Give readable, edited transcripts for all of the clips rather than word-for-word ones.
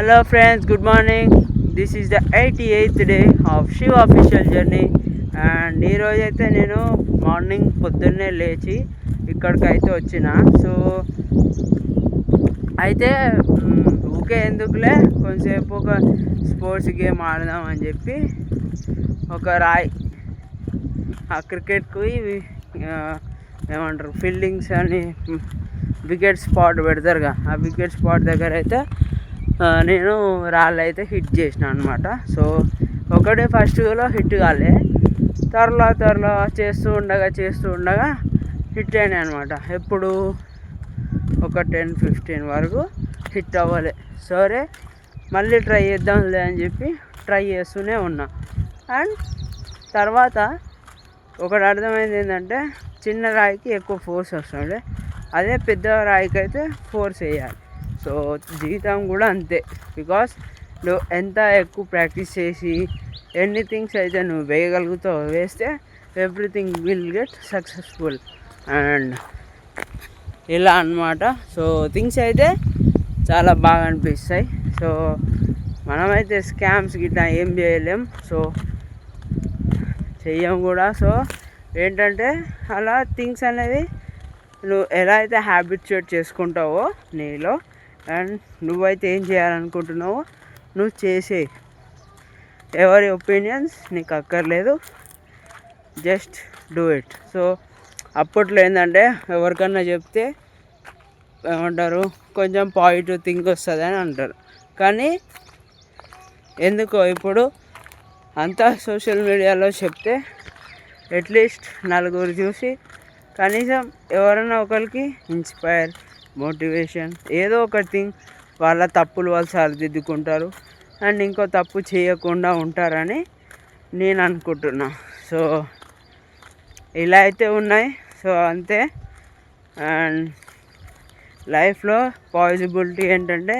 Hello friends, good morning. This is the 88th day of Shiva official journey. And ఈరోజు అయితే నేను morning పొద్దున్నే లేచి ఇక్కడికైతే వచ్చిన. సో అయితే ఊకే ఎందుకులే కొంచెంసేపు ఒక స్పోర్ట్స్ గేమ్ ఆడదాం అని చెప్పి ఒక రాయి ఆ క్రికెట్కి ఏమంటారు ఫీల్డింగ్స్ అని వికెట్ స్పాట్ పెడతారుగా, ఆ వికెట్ స్పాట్ దగ్గర అయితే నేను రాళ్ళు అయితే హిట్ చేసిన అనమాట. సో ఒకటే ఫస్ట్లో హిట్ కాలే, త్వరలో చేస్తూ ఉండగా హిట్ అయినాయి అనమాట. ఎప్పుడు ఒక 10-15 వరకు హిట్ అవ్వలే. సరే మళ్ళీ ట్రై చేద్దాంలే అని చెప్పి ట్రై చేస్తూనే ఉన్నా. అండ్ తర్వాత ఒకటి అర్థమైంది ఏంటంటే, చిన్న రాయికి ఎక్కువ ఫోర్స్ వస్తుండే, అదే పెద్ద రాయికి అయితే ఫోర్స్ వేయాలి. సో జీవితం కూడా అంతే. బికాస్ నువ్వు ఎంత ఎక్కువ ప్రాక్టీస్ చేసి ఎన్ని థింగ్స్ అయితే నువ్వు వేయగలుగుతావు వేస్తే everything will get successful and ఇలా అన్నమాట. సో థింగ్స్ అయితే చాలా బాగా అనిపిస్తాయి. సో మనమైతే స్కామ్స్ గిట్లా ఏం చేయలేం, సో చెయ్యం కూడా. సో ఏంటంటే అలా థింగ్స్ అనేవి నువ్వు ఎలా అయితే హ్యాబిట్యూట్ చేసుకుంటావో నీలో, అండ్ నువ్వైతే ఏం చేయాలనుకుంటున్నావో నువ్వు చేసే. ఎవరి ఒపీనియన్స్ నీకు అక్కర్లేదు, జస్ట్ డూ ఇట్. సో అప్పట్లో ఏంటంటే ఎవరికన్నా చెప్తే ఏమంటారు, కొంచెం పాజిటివ్ థింక్ వస్తుంది అని అంటారు. కానీ ఎందుకో ఇప్పుడు అంతా సోషల్ మీడియాలో చెప్తే అట్లీస్ట్ నలుగురు చూసి కనీసం ఎవరైనా ఒకరికి ఇన్స్పైర్, మోటివేషన్, ఏదో ఒక థింగ్ వాళ్ళ తప్పులు వాళ్ళు సరిదిద్దుకుంటారు అండ్ ఇంకో తప్పు చేయకుండా ఉంటారని నేను అనుకుంటున్నా. సో ఇలా అయితే ఉన్నాయి. సో అంతే. అండ్ లైఫ్లో పాసిబిలిటీ ఏంటంటే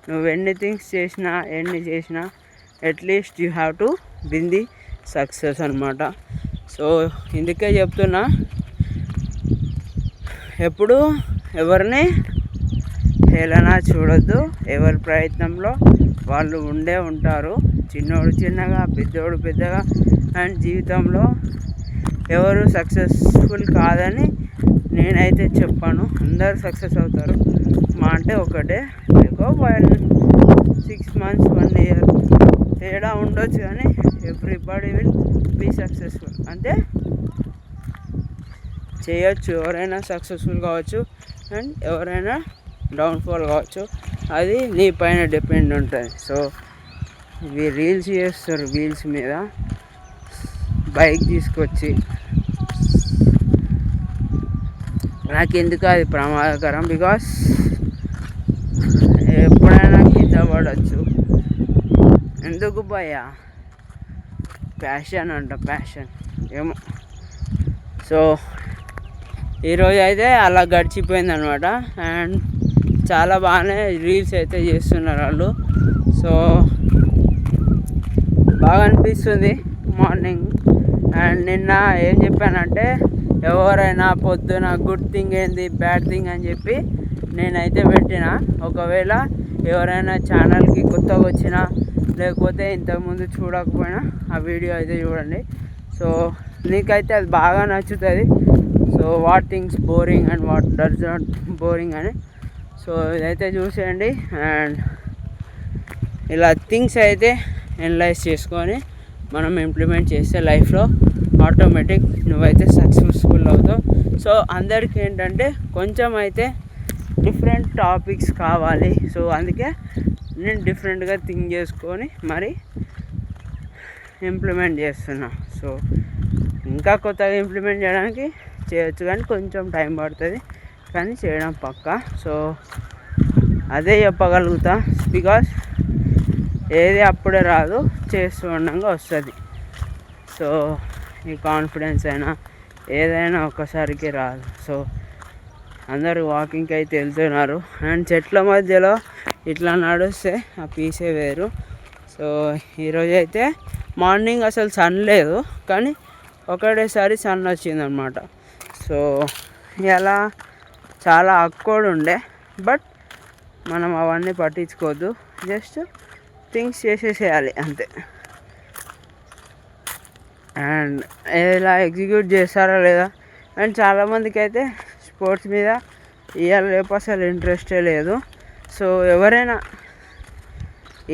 నువ్వు ఎన్ని థింగ్స్ చేసినా at least you have to win the success అనమాట. సో ఇందుకే చెప్తున్నా, ఎప్పుడు ఎవరిని హేళన చూడొద్దు. ఎవరి ప్రయత్నంలో వాళ్ళు ఉంటారు. చిన్నోడు చిన్నగా, పెద్దోడు పెద్దగా. అండ్ జీవితంలో ఎవరు సక్సెస్ఫుల్ కాదని నేనైతే చెప్పాను. అందరు సక్సెస్ అవుతారు. మా అంటే ఒకటే, లేకో 6 months 1 year తేడా ఉండొచ్చు, కానీ ఎవ్రీబడి విల్ బీ సక్సెస్ఫుల్. అంటే చేయొచ్చు, ఎవరైనా సక్సెస్ఫుల్ కావచ్చు అండ్ ఎవరైనా డౌన్ఫాల్ కావచ్చు. అది నీ పైన డిపెండ్ ఉంటుంది. సో ఇవి రీల్స్ చేస్తారు, వీల్స్ మీద బైక్ తీసుకొచ్చి. నాకు ఎందుకు అది ప్రమాదకరం, బికాస్ ఎప్పుడైనా కింద పడవచ్చు. ఎందుకు భయ్యా, ప్యాషన్ ఏమో. సో ఈరోజు అయితే అలా గడిచిపోయింది అనమాట. అండ్ చాలా బాగానే రీల్స్ అయితే చేస్తున్నారు వాళ్ళు. సో బాగా అనిపిస్తుంది మార్నింగ్. అండ్ నిన్న ఏం చెప్పానంటే, ఎవరైనా పొద్దున గుడ్ థింగ్ ఏంది, బ్యాడ్ థింగ్ అని చెప్పి నేనైతే పెట్టిన. ఒకవేళ ఎవరైనా ఛానల్కి కొత్తగా వచ్చినా లేకపోతే ఇంతకుముందు చూడకపోయినా ఆ వీడియో అయితే చూడండి. సో నీకైతే అది బాగా నచ్చుతుంది. So what things boring and what does not boring అని. సో ఇదైతే చూసేయండి. అండ్ ఇలా థింగ్స్ అయితే అనలైజ్ చేసుకొని మనం ఇంప్లిమెంట్ చేస్తే లైఫ్లో ఆటోమేటిక్ నువ్వైతే సక్సెస్ఫుల్ అవుతావు. సో అందరికీ ఏంటంటే కొంచెం అయితే డిఫరెంట్ టాపిక్స్ కావాలి. సో అందుకే నేను డిఫరెంట్గా థింక్ చేసుకొని మరి ఇంప్లిమెంట్ చేస్తున్నా. సో ఇంకా కొత్తగా ఇంప్లిమెంట్ చేయడానికి చేయొచ్చు, కానీ కొంచెం టైం పడుతుంది, కానీ చేయడం పక్కా. సో అదే చెప్పగలుగుతా, బికాస్ ఏది అప్పుడే రాదు, చేస్తూ ఉండగా వస్తుంది. సో ఈ కాన్ఫిడెన్స్ అయినా ఏదైనా ఒక్కసారికి రాదు. సో అందరూ వాకింగ్కి అయితే వెళ్తున్నారు. అండ్ చెట్ల మధ్యలో ఇట్లా నడుస్తే ఆ పీసే వేరు. సో ఈరోజు అయితే మార్నింగ్ అసలు సన్ లేదు, కానీ ఒకటేసారి సన్ వచ్చిందనమాట. సో ఇలా చాలా అక్కోడు ఉండే, బట్ మనం అవన్నీ పట్టించుకోవద్దు. జస్ట్ థింగ్స్ చేసేసేయాలి అంతే. అండ్ ఎలా ఎగ్జిక్యూట్ చేస్తారా లేదా, అండ్ చాలామందికి అయితే స్పోర్ట్స్ మీద ఇవాళ రేపు అసలు ఇంట్రెస్టే లేదు. సో ఎవరైనా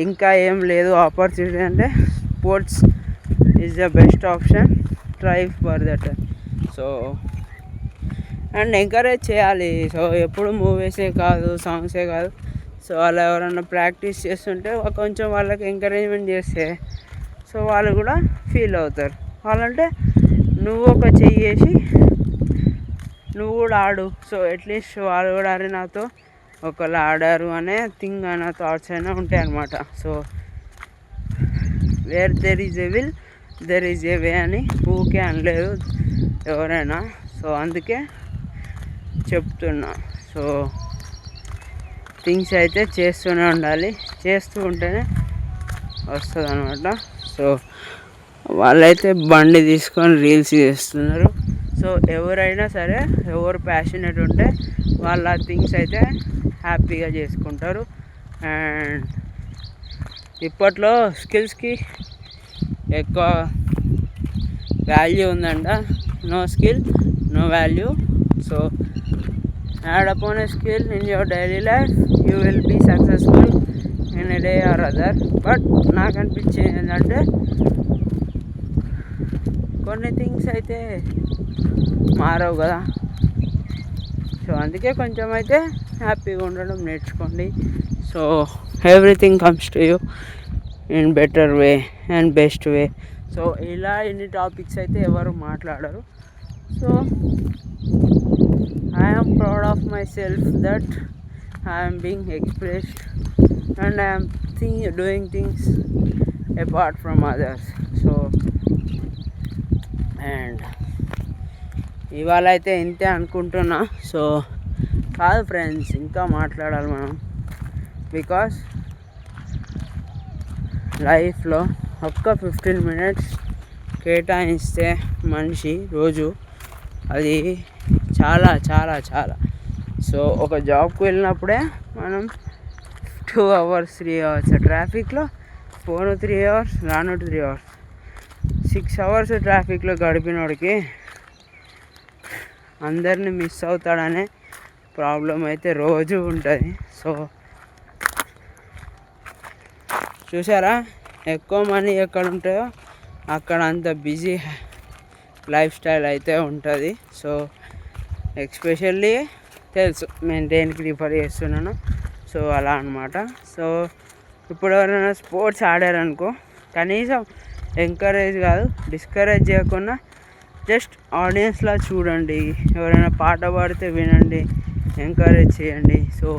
ఇంకా ఏం లేదు ఆపర్చునిటీ అంటే sports is the best option, try for that. So and encourage చేయాలి. సో ఎప్పుడు మూవీసే కాదు, సాంగ్సే కాదు. సో అలా ఎవరైనా ప్రాక్టీస్ చేస్తుంటే కొంచెం వాళ్ళకి ఎంకరేజ్మెంట్ చేస్తే సో వాళ్ళు కూడా ఫీల్ అవుతారు. వాళ్ళంటే నువ్వు ఒక చెయ్యేసి నువ్వు కూడా ఆడు. సో అట్లీస్ట్ వాళ్ళు కూడా అరే నాతో ఒకళ్ళు ఆడారు అనే థింగ్ అనే థాట్స్ అయినా ఉంటాయి అన్నమాట. So where there is a will there is a way అని ఊకే అనలేదు ఎవరైనా. సో అందుకే చెప్తున్నా. సో థింగ్స్ అయితే చేస్తూనే ఉండాలి, చేస్తూ ఉంటేనే వస్తుంది అనమాట. సో వాళ్ళైతే బండి తీసుకొని రీల్స్ చేస్తున్నారు. సో ఎవరైనా సరే ఎవరు ప్యాషనేట్ ఉంటే వాళ్ళ థింగ్స్ అయితే హ్యాపీగా చేసుకుంటారు. అండ్ ఇప్పట్లో స్కిల్స్కి ఎక్కువ వాల్యూ ఉందంట. No skill no value. So add upon a skill in your daily life, you will be successful in a day or other. But నాకు అనిపించేది ఏంటంటే కొన్ని థింగ్స్ అయితే మారవు కదా. సో అందుకే కొంచెం అయితే హ్యాపీగా ఉండడం నేర్చుకోండి. So everything comes to you in better way and best way. So ఇలా ఇన్ని టాపిక్స్ అయితే ఎవరు మాట్లాడరు. So I am proud of myself that I am being expressed and I am doing things apart from others. So and ఇవాళ అయితే ఇంతే అనుకుంటున్నా. So కాదు ఫ్రెండ్స్, ఇంకా మాట్లాడాలి మనం. బికాస్ లైఫ్లో ఒక్క 15 minutes కేటాయిస్తే మనిషి రోజు అది చాలా చాలా చాలా. సో ఒక జాబ్కి వెళ్ళినప్పుడే మనం 2 hours 3 hours ట్రాఫిక్లో పోను 3 hours రాను 3 hours 6 hours ట్రాఫిక్లో గడిపినోడికి అందరినీ మిస్ అవుతాడనే ప్రాబ్లం అయితే రోజు ఉంటుంది. సో చూసారా, ఎక్కువ మనీ ఎక్కడ ఉంటాయో అక్కడ అంత బిజీ లైఫ్ స్టైల్ అయితే ఉంటుంది. సో ఎస్పెషల్లీ తెలుసు నేను దేనికి ప్రిఫర్ చేస్తున్నాను. సో అలా అనమాట. సో ఇప్పుడు ఎవరైనా స్పోర్ట్స్ ఆడారనుకో కనీసం ఎంకరేజ్ కాదు డిస్కరేజ్ చేయకుండా జస్ట్ ఆడియన్స్లా చూడండి. ఎవరైనా పాట పాడితే వినండి, ఎంకరేజ్ చేయండి. So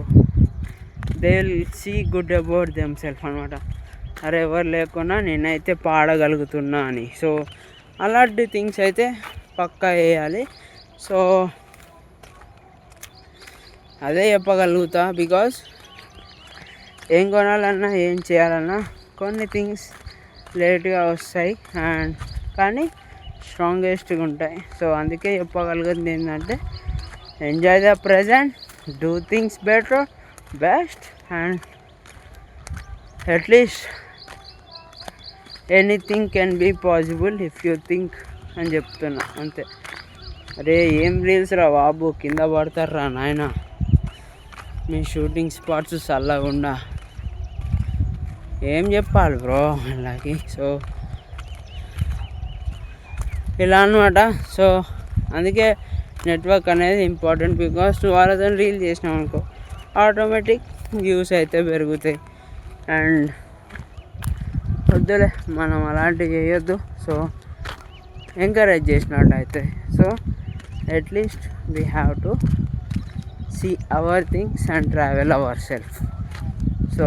they will see good about them self అనమాట. అరే ఎవరు లేకున్నా నేనైతే పాడగలుగుతున్నా అని. సో అలాంటి థింగ్స్ అయితే పక్కా వేయాలి. సో అదే చెప్పగలుగుతా. బికాజ్ ఏం కొనాలన్నా ఏం చేయాలన్నా కొన్ని థింగ్స్ లేట్గా వస్తాయి అండ్ కానీ స్ట్రాంగెస్ట్గా ఉంటాయి. సో అందుకే చెప్పగలుగుతుంది ఏంటంటే enjoy the present, do things better best and at least anything can be possible if you think అని చెప్తున్నా అంతే. అరే ఏం రీల్స్ రా బాబు, కింద పడతారా నాయన మీ షూటింగ్ స్పాట్స్ చల్లకుండా. ఏం చెప్పాలి బ్రో వాళ్ళకి. సో ఇలా అనమాట. సో అందుకే నెట్వర్క్ అనేది ఇంపార్టెంట్. బికాస్ నువ్వు వాళ్ళతో రీల్ చేసినావు అనుకో ఆటోమేటిక్ వ్యూస్ అయితే పెరుగుతాయి. అండ్ వద్దులే మనం అలాంటివి చేయొద్దు. సో ఎంకరేజ్ చేసినట్టు అయితే so at least we have to see our things and travel our self. So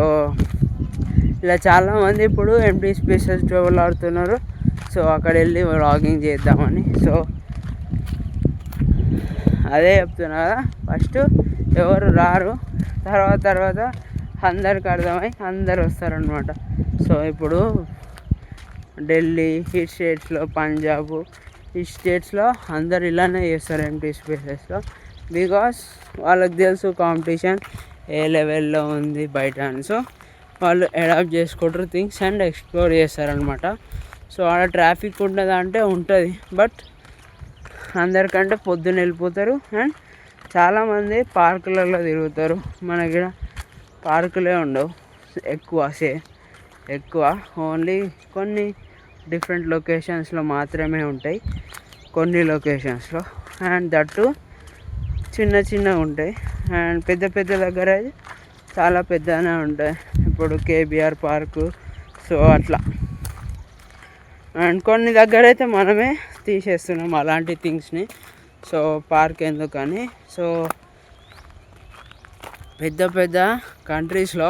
ఇలా చాలామంది ఇప్పుడు ఎంటీ స్పేసెస్ ట్రావెల్ ఆడుతున్నారు. సో అక్కడ వెళ్ళి వ్లాగింగ్ చేద్దామని. సో అదే చెప్తున్నా కదా, ఫస్ట్ ఎవరు రారు, తర్వాత అందరికి అర్థమై అందరు వస్తారనమాట. సో ఇప్పుడు ఢిల్లీ ఈ స్టేట్స్లో, పంజాబ్ ఈ స్టేట్స్లో అందరు ఇలానే చేస్తారు ఎంటీ స్పేసెస్లో. బికాస్ వాళ్ళకి తెలుసు కాంపిటీషన్ ఏ లెవెల్లో ఉంది బయట అని. సో వాళ్ళు అడాప్ట్ చేసుకుంటారు థింగ్స్ అండ్ ఎక్స్ప్లోర్ చేస్తారనమాట. సో ఆడ ట్రాఫిక్ ఉండదా అంటే ఉంటుంది, బట్ అందరికంటే పొద్దున్న వెళ్ళిపోతారు. అండ్ చాలామంది పార్కులలో తిరుగుతారు. మనకి పార్కులే ఉండవు ఎక్కువ ఓన్లీ కొన్ని డిఫరెంట్ లొకేషన్స్లో మాత్రమే ఉంటాయి, కొన్ని లొకేషన్స్లో. అండ్ దట్టు చిన్న ఉంటాయి. అండ్ పెద్ద దగ్గర అయితే చాలా పెద్దగానే ఉంటాయి. ఇప్పుడు కేబీఆర్ పార్కు, సో అట్లా. అండ్ కొన్ని దగ్గర అయితే మనమే తీసేస్తున్నాం అలాంటి థింగ్స్ని. సో పార్క్ ఎందుకని. సో పెద్ద కంట్రీస్లో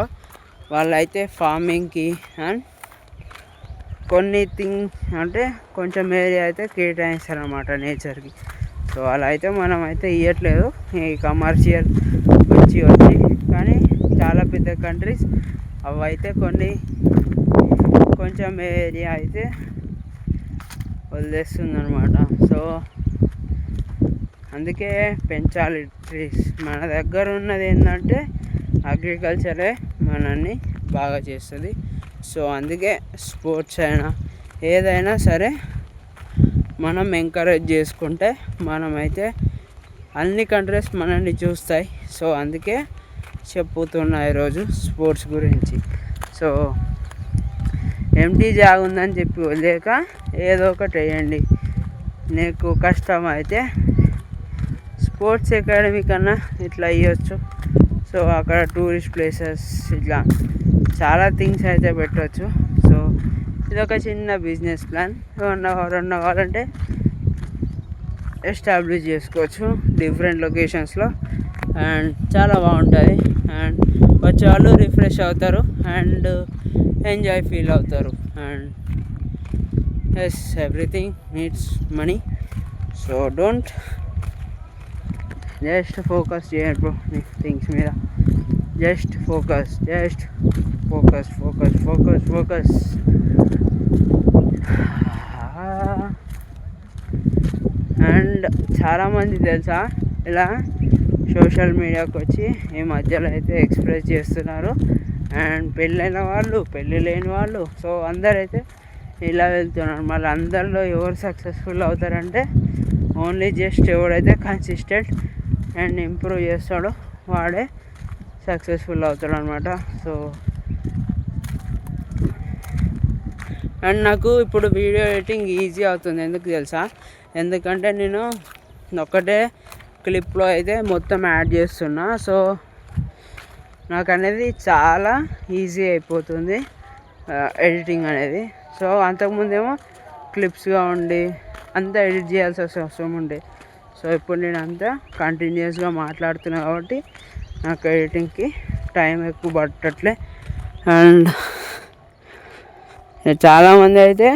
వాళ్ళైతే ఫార్మింగ్కి అండ్ కొన్ని అంటే కొంచెం ఏరియా అయితే కేటాయిస్తారనమాట నేచర్కి. సో అలా అయితే మనం అయితే ఇవ్వట్లేదు ఈ కమర్షియల్ వచ్చి. కానీ చాలా పెద్ద కంట్రీస్ అవైతే కొంచెం ఏరియా అయితే వదిలేస్తుంది అనమాట. సో అందుకే పెంచాలి ట్రీస్. మన దగ్గర ఉన్నది ఏంటంటే అగ్రికల్చరే మనల్ని బాగా చేస్తుంది. సో అందుకే స్పోర్ట్స్ అయినా ఏదైనా సరే మనం ఎంకరేజ్ చేసుకుంటే మనమైతే అన్ని కంట్రీస్ మనల్ని చూస్తాయి. సో అందుకే చెప్పుతున్నా ఈరోజు స్పోర్ట్స్ గురించి. సో ఎంటీ జాగ్ ఉందని చెప్పి వదిలేక ఏదో ఒకటి వేయండి. నీకు కష్టం అయితే స్పోర్ట్స్ అకాడమీ కన్నా ఇట్లా ఇవ్వచ్చు. సో అక్కడ టూరిస్ట్ ప్లేసెస్ ఇట్లా చాలా థింగ్స్ అయితే పెట్టవచ్చు. సో ఇదొక చిన్న బిజినెస్ ప్లాన్. రెండు కావాలంటే ఎస్టాబ్లిష్ చేసుకోవచ్చు డిఫరెంట్ లొకేషన్స్లో. అండ్ చాలా బాగుంటుంది. అండ్ వచ్చే వాళ్ళు రిఫ్రెష్ అవుతారు అండ్ ఎంజాయ్ ఫీల్ అవుతారు. And yes, everything needs money. So don't just focus చేయండి బ్రో మీ థింగ్స్ మీద. Just focus. అండ్ చాలామంది తెలుసా ఇలా సోషల్ మీడియాకి వచ్చి ఈ మధ్యలో అయితే ఎక్స్ప్రెస్ చేస్తున్నారు. అండ్ పెళ్ళైన వాళ్ళు, పెళ్ళి లేని వాళ్ళు, సో అందరైతే ఇలా వెళ్తున్నారు. మళ్ళీ అందరిలో ఎవరు సక్సెస్ఫుల్ అవుతారంటే ఓన్లీ జస్ట్ ఎవడైతే కన్సిస్టెంట్ అండ్ ఇంప్రూవ్ చేస్తాడో వాడే సక్సెస్ఫుల్ అవుతాడు అనమాట. సో అండ్ నాకు ఇప్పుడు వీడియో ఎడిటింగ్ ఈజీ అవుతుంది. ఎందుకు తెలుసా? ఎందుకంటే నేను ఒకటే క్లిప్లో అయితే మొత్తం యాడ్ చేస్తున్నా. సో నాకు అనేది చాలా ఈజీ అయిపోతుంది ఎడిటింగ్ అనేది. సో అంతకుముందేమో క్లిప్స్గా ఉండి అంతా ఎడిట్ చేయాల్సి అవసరం ఉండే. సో ఇప్పుడు నేను అంతా కంటిన్యూస్గా మాట్లాడుతున్నా కాబట్టి నాకు ఎడిటింగ్కి టైం ఎక్కువ పట్టట్లే. అండ్ చాలామంది అయితే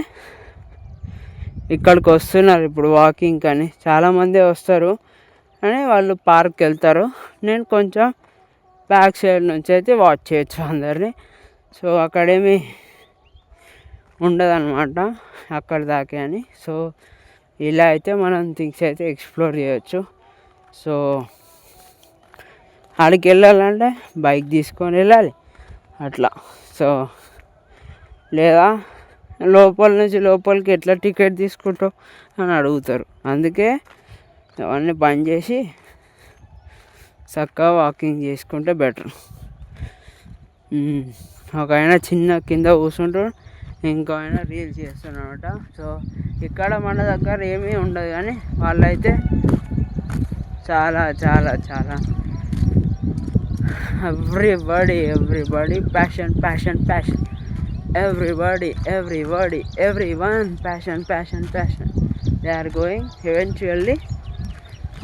ఇక్కడికి వస్తున్నారు ఇప్పుడు వాకింగ్ అని. చాలామంది వస్తారు అని వాళ్ళు పార్క్కి వెళ్తారు. నేను కొంచెం బ్యాక్ సైడ్ నుంచి అయితే వాచ్ చేయొచ్చు అందరినీ. సో అక్కడేమి ఉండదన్నమాట అక్కడ దాకే అని. సో ఇలా అయితే మనం థింగ్స్ అయితే ఎక్స్ప్లోర్ చేయొచ్చు. సో ఆడికి వెళ్ళాలంటే బైక్ తీసుకొని వెళ్ళాలి అట్లా. సో లేదా లోపల నుంచి లోపలికి ఎట్లా టికెట్ తీసుకుంటావు అని అడుగుతారు. అందుకే అవన్నీ బంద్ చేసి చక్కగా వాకింగ్ చేసుకుంటే బెటర్. ఒక ఆయన చిన్న కింద కూర్చుంటాడు, ఇంకో ఆయన రీల్స్ చేస్తున్నమాట. సో ఇక్కడ మన దగ్గర ఏమీ ఉండదు, కానీ వాళ్ళైతే చాలా చాలా చాలా everybody passion. everyone passion. They are going eventually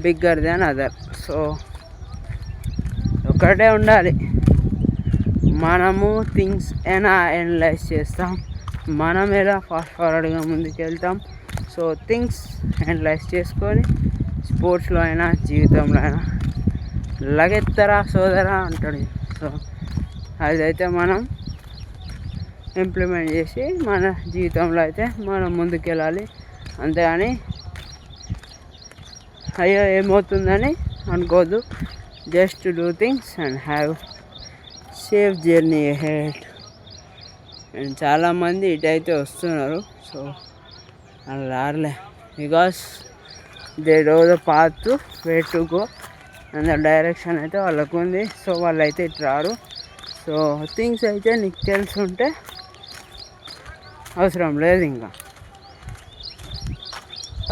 bigger than other. So ఒకటే ఉండాలి, మనము థింగ్స్ ఎలా అనలైజ్ చేస్తాం, మనం ఎలా ఫాస్ట్ ఫార్వర్డ్గా ముందుకు వెళ్తాం. సో థింగ్స్ అనలైజ్ చేసుకొని స్పోర్ట్స్లో అయినా జీవితంలో అయినా లగెత్తరా సోదరా అంటాడు. సో అదైతే మనం ఇంప్లిమెంట్ చేసి మన జీవితంలో అయితే మనం ముందుకు వెళ్ళాలి. అంతేగాని అయ్యో ఏమవుతుందని అనుకోవద్దు. Just do things and have safe journey ahead. And చాలామంది ఇటైతే వస్తున్నారు. సో వాళ్ళు రారులే, because they do the path to way to go and the direction అయితే వాళ్ళకు ఉంది. సో వాళ్ళైతే ఇటు రారు. సో థింగ్స్ అయితే నీకు తెలుసుంటే అవసరం లేదు. ఇంకా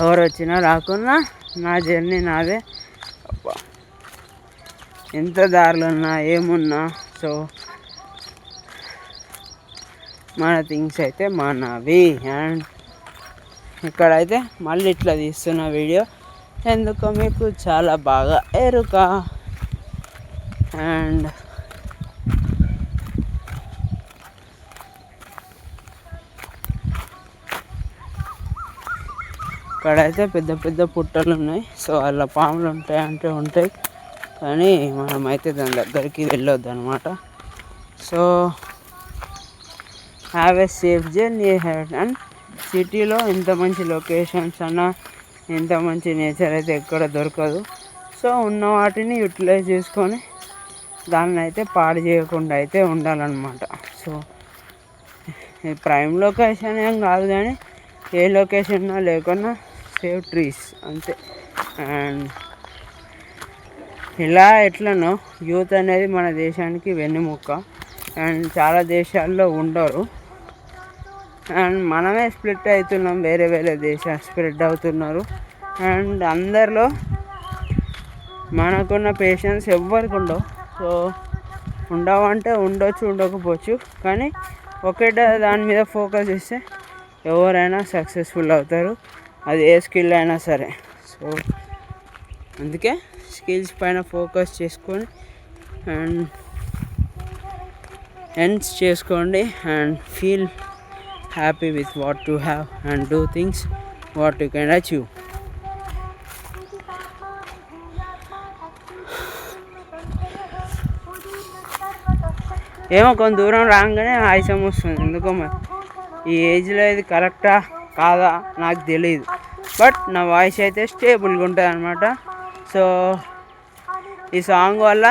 ఎవరు వచ్చినా రాకున్నా నా జర్నీ నాదే. ఎంత దారులు ఉన్నా ఏమున్నా సో మన థింగ్స్ అయితే మనవి. అండ్ ఇక్కడైతే మళ్ళీ ఇట్లా తీస్తున్న వీడియో ఎందుకో మీకు చాలా బాగా ఎరుక. అండ్ ఇక్కడైతే పెద్ద పెద్ద పుట్టలు ఉన్నాయి. సో అలా పాములు ఉంటాయంటే ఉంటాయి, కానీ మనమైతే దాని దగ్గరికి వెళ్ళొద్దు అనమాట. So have a safe journey head. And సిటీలో ఇంత మంచి లొకేషన్స్ అన్నా ఇంత మంచి నేచర్ అయితే ఎక్కడ దొరకదు. సో ఉన్న వాటిని యూటిలైజ్ చేసుకొని దాన్ని అయితే పాడు చేయకుండా అయితే ఉండాలన్నమాట. సో ప్రైమ్ లొకేషన్ ఏం కాదు, కానీ ఏ లొకేషన్ లేకున్నా సేవ్ ట్రీస్ అంతే. అండ్ ఇలా ఎట్లనో యూత్ అనేది మన దేశానికి వెన్నెముక్క. అండ్ చాలా దేశాల్లో ఉండరు. అండ్ మనమే స్ప్లిట్ అవుతున్నాం, వేరే వేరే దేశాలు స్ప్రెడ్ అవుతున్నారు. అండ్ అందరిలో మనకున్న పేషెన్స్ ఎవ్వరికి ఉండవు. సో ఉండవంటే ఉండొచ్చు, ఉండకపోవచ్చు, కానీ ఒకే దాని మీద ఫోకస్ చేస్తే ఎవరైనా సక్సెస్ఫుల్ అవుతారు, అది ఏ స్కిల్ అయినా సరే. సో అందుకే స్కిల్స్ పైన ఫోకస్ చేసుకొని అండ్ ఎండ్స్ చేసుకోండి. And feel happy with what you have and do things what you can achieve. ఏమో కొంత దూరం రాగానే ఆయాసం వస్తుంది ఎందుకో మరి. ఈ ఏజ్లో ఇది కరెక్టా కాదా నాకు తెలియదు, బట్ నా వాయిస్ అయితే స్టేబుల్గా ఉంటుంది అనమాట. సో ఈ సాంగ్ వల్ల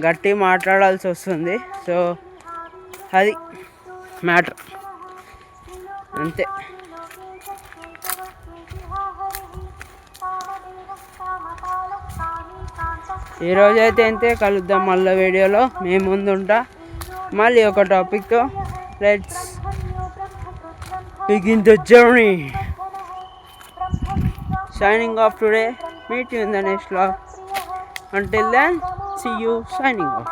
గట్టి మాట్లాడాల్సి వస్తుంది. సో అది మ్యాటర్ అంతే. ఈరోజైతే అంతే, కలుద్దాం మళ్ళీ వీడియోలో. మేము ముందు ఉంటా మళ్ళీ ఒక టాపిక్తో. Let's begin the journey. Signing off today. Meet you in the next vlog. Until then, see you signing off.